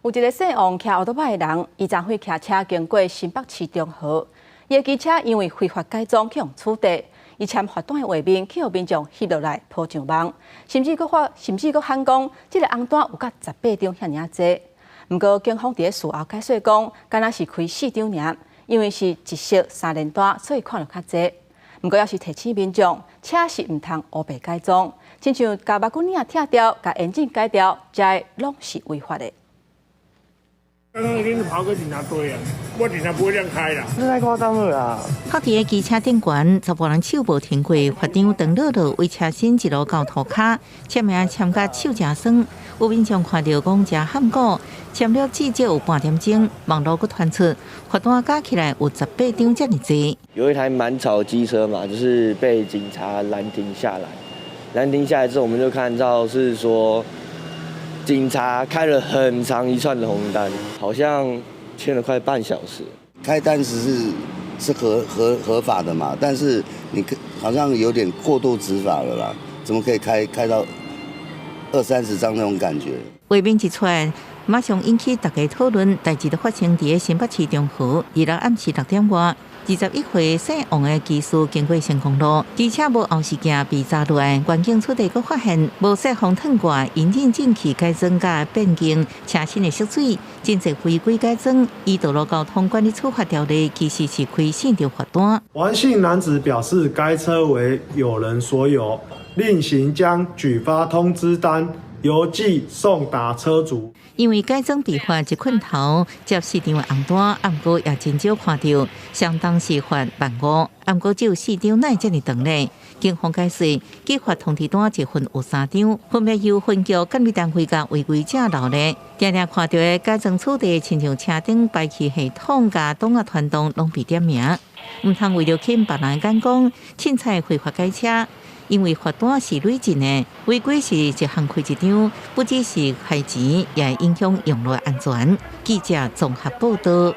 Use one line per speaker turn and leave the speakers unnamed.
有一个姓王骑奥多拜的人，伊昨会骑车经过新北市中和，伊的机车因为非法改装去用处罚，伊签罚单的画面去互民众翕落来抛上网，甚至佫喊讲，这个红单有甲18张遐尔济。不过警方伫事后解说讲，敢若是开4张尔，因为是一色3连单，所以看了较济。不过要是提醒民众，车是唔通乌白改装，亲像甲目镜领拆掉、甲眼镜改掉，这拢是违法的。
刚刚一定是跑个警察队啊！我警察不会这样开的。
这太夸张了啦！
靠伫个机车顶悬，十多人手无停过，罚张长落落为车身一路到涂骹，签名签甲手真酸。有民众看到讲真喊过，签了至少有半点钟，网络佫传出罚单加起来有18张这么多。
有一台满草机车嘛，就是被警察拦停下来。拦停下来之后，我们就看到是说。 警察开了很长一串的红单，好像签了快半小时。
开单时是合法的嘛，但是你好像有点过度执法了啦，怎么可以开到20-30张那种感觉？
画面一出来，马上引起大家讨论。代志就发生伫个新北市中和，2日暗时6点外。 21岁姓王的技师经过成功路，机车无后视镜被砸落来，环境出地佫发现无设防烫挂、引进进气改装甲变更车身的缩水，真侪违规改装。依道路交通管理处罚条例，其实是开4张罚单。
王姓男子表示，该车为有人所有，另行将举发通知单邮寄送达车主。
因为改装被罚一捆头，接4张的红单，暗过也真少看到，相当是罚15000，暗过只有4张，哪会这么长呢？警方解释，寄发通知单一份有3张，分别由分局监理单位甲违规者留咧。常常看到的改装处地，亲像车顶排气系统甲档案传动拢被点名，唔通为了欠别人的眼光，凊彩非法改车。 因为罚单是累进的，违规是一项开1张，不只是害钱，也会影响用路安全。记者综合报道。